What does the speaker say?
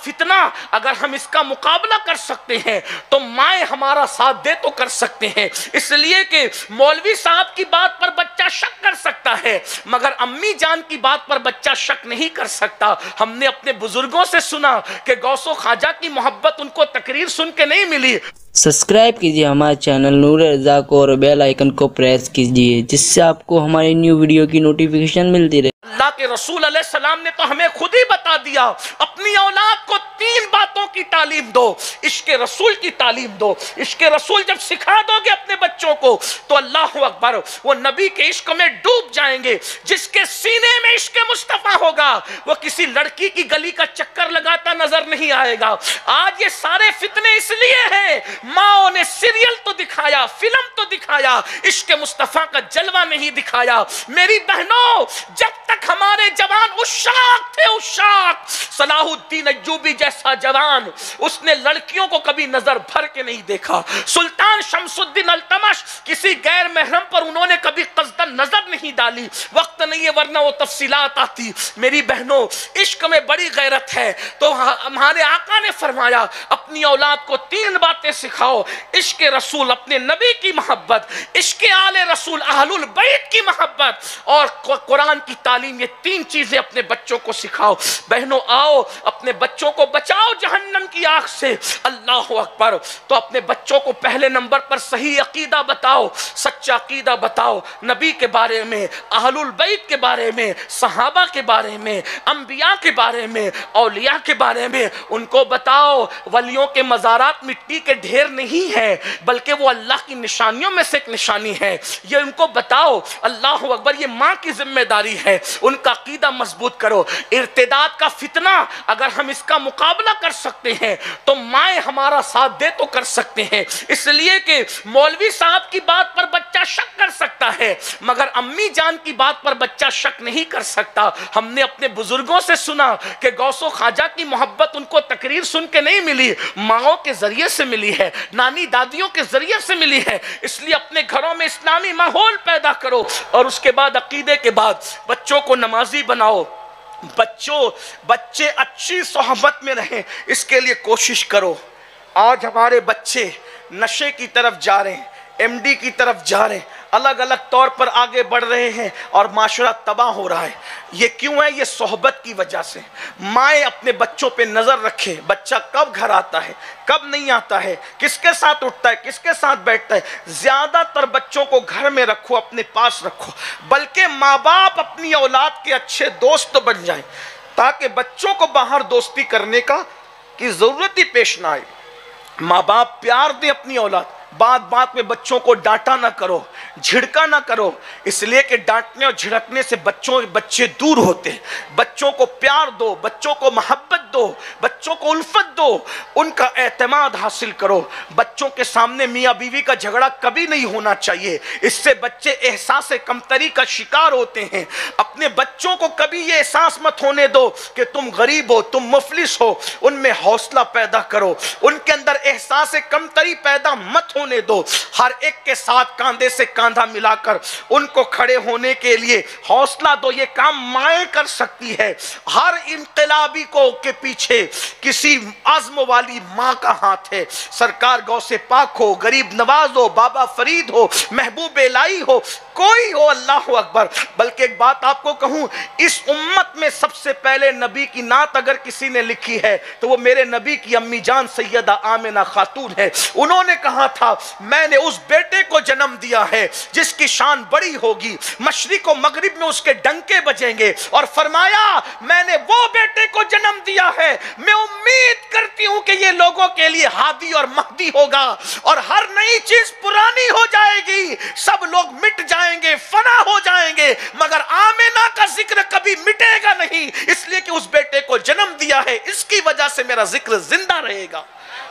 فتنہ اگر ہم اس کا مقابلہ کر سکتے ہیں تو مائیں ہمارا ساتھ دے تو کر سکتے ہیں، اس لیے کہ مولوی صاحب کی بات پر بچہ شک کر سکتا ہے مگر امی جان کی بات پر بچہ شک نہیں کر سکتا۔ ہم نے اپنے بزرگوں سے سنا کہ غوث و خواجہ کی محبت ان کو تقریر سن کے نہیں ملی۔ سبسکرائب کیجئے ہمارے چینل نور رضا کو اور بیل آئیکن کو پریس کیجئے جس سے آپ کو ہماری نیو ویڈیو کی نوٹیفیکیشن ملتی رہے۔ اللہ کے رسول علیہ السلام نے تو ہمیں خود ہی بتا دیا، اپنی اولاد کو 3 باتوں کی تعلیم دو، عشق رسول کی تعلیم دو۔ عشق رسول جب سکھا دو گے اپنے بچوں کو تو اللہ اکبر وہ نبی کے عشق میں ڈوب جائیں گے۔ جس کے سینے میں عشق مصطفیٰ ہوگا وہ کسی لڑکی کی گلی کا چکر لگاتا نظر نہیں آئے گا۔ آج یہ سارے فتنے اس لیے ہیں، ماں نے سیریل تو دکھایا، فلم تو دکھایا، عشق مصطفیٰ کا جلوہ نہیں دکھایا۔ میری بہنوں، جب تک ہمارے جوان عشاق تھے، عشاق، صلاح الدین ایوبی جیسا جوان، اس نے لڑکیوں کو کبھی نظر بھر کے نہیں دیکھا۔ سلطان شمس الدین التمش، کسی غیر محرم پر انہوں نے کبھی قصدن نظر نہیں ڈالی۔ وقت نہیں ہے ورنہ وہ تفصیلات آتی۔ میری بہنوں، عشق میں بڑی غیرت ہے تو ہمارے آقا نے فرمایا اپنی اولاد کو 3 باتیں سکھاؤ، عشق رسول، اپنے نبی کی محبت، عشق آل رسول، اہل البیت کی محبت، اور قرآن کی تعلیم۔ یہ 3 چیزیں اپنے بچوں کو سکھاؤ۔ بہنوں آؤ اپنے بچوں کو بچاؤ جہنم کی آگ سے۔ اللہ اکبر۔ تو اپنے بچوں کو پہلے نمبر پر صحیح عقیدہ بتاؤ، سچا عقیدہ بتاؤ، نبی کے بارے میں، اہل البیت کے بارے میں، صحابہ کے بارے میں، انبیاء کے بارے میں، اولیاء کے بارے میں۔ ان کو بتاؤ ولیوں کے مزارات مٹی کے ڈھیر نہیں ہیں بلکہ وہ اللہ کی نشانیوں میں سے ایک نشانی ہے، یہ ان کو بتاؤ۔ اللہ اکبر۔ یہ ماں کی ذمہ داری ہے، ان کا عقیدہ مضبوط کرو۔ ارتداد کا فتنہ اگر ہم اس کا مقابلہ کر سکتے ہیں تو مائیں ہمارا ساتھ دے تو کر سکتے ہیں، اس لیے کہ مولوی صاحب کی بات پر بچہ شک کر سکتا ہے مگر امی جان کی بات پر بچہ شک نہیں کر سکتا۔ ہم نے اپنے بزرگوں سے سنا کہ غوث و خواجہ کی محبت ان کو تقریر سن کے نہیں ملی، ماؤں کے ذریعے سے ملی ہے، نانی دادیوں کے ذریعے سے ملی ہے۔ اس لیے اپنے گھروں میں اسلامی ماحول پیدا کرو اور اس کے بعد عقیدے کے بعد بچوں کو نمازی بناؤ۔ بچے اچھی صحبت میں رہیں، اس کے لیے کوشش کرو۔ آج ہمارے بچے نشے کی طرف جا رہے ہیں، ایم ڈی کی طرف جا رہے ہیں، الگ الگ طور پر آگے بڑھ رہے ہیں اور معاشرہ تباہ ہو رہا ہے۔ یہ کیوں ہے؟ یہ صحبت کی وجہ سے۔ مائیں اپنے بچوں پہ نظر رکھے، بچہ کب گھر آتا ہے، کب نہیں آتا ہے، کس کے ساتھ اٹھتا ہے، کس کے ساتھ بیٹھتا ہے۔ زیادہ تر بچوں کو گھر میں رکھو، اپنے پاس رکھو، بلکہ ماں باپ اپنی اولاد کے اچھے دوست بن جائیں تاکہ بچوں کو باہر دوستی کرنے کی ضرورت ہی پیش نہ آئے۔ ماں باپ پیار دیں اپنی اولاد، بات بات میں بچوں کو ڈانٹا نہ کرو، جھڑکا نہ کرو، اس لیے کہ ڈانٹنے اور جھڑکنے سے بچے دور ہوتے ہیں۔ بچوں کو پیار دو، بچوں کو محبت دو، بچوں کو الفت دو، ان کا اعتماد حاصل کرو۔ بچوں کے سامنے میاں بیوی کا جھگڑا کبھی نہیں ہونا چاہیے، اس سے بچے احساس کمتری کا شکار ہوتے ہیں۔ اپنے بچوں کو کبھی یہ احساس مت ہونے دو کہ تم غریب ہو، تم مفلس ہو، ان میں حوصلہ پیدا کرو، ان کے اندر احساس کمتری پیدا مت ہونے دو۔ ہر ایک کے ساتھ کاندھے سے کاندھا ملا کر ان کو کھڑے ہونے کے لیے حوصلہ دو۔ یہ کام مائیں کر سکتی ہے۔ ہر انقلابی کو کے پیچھے کسی عزم والی ماں کا ہاتھ ہے۔ سرکار غوث پاک ہو، غریب نواز ہو، بابا فرید ہو، محبوب الہی ہو، کوئی ہو، اللہ اکبر۔ بلکہ ایک بات آپ کو کہوں، اس امت میں سب سے پہلے نبی کی نعت اگر کسی نے لکھی ہے تو وہ میرے نبی کی امی جان سیدہ آمنہ خاتون ہے۔ انہوں نے کہا تھا میں نے اس بیٹے کو جنم دیا ہے جس کی شان بڑی ہوگی، مشرق و مغرب میں اس کے ڈنکے بجیں گے، اور فرمایا میں نے وہ بیٹے کو جنم دیا ہے، میں امید کرتی ہوں کہ یہ لوگوں کے لیے ہادی اور مہدی ہوگا، اور ہر نئی چیز پرانی ہو جائے گی، سب لوگ مٹ جائیں گے، فنا ہو جائیں گے، مگر آمنہ کا ذکر کبھی مٹے گا نہیں، اس لیے کہ اس بیٹے کو جنم دیا ہے، اس کی وجہ سے میرا ذکر زندہ رہے گا۔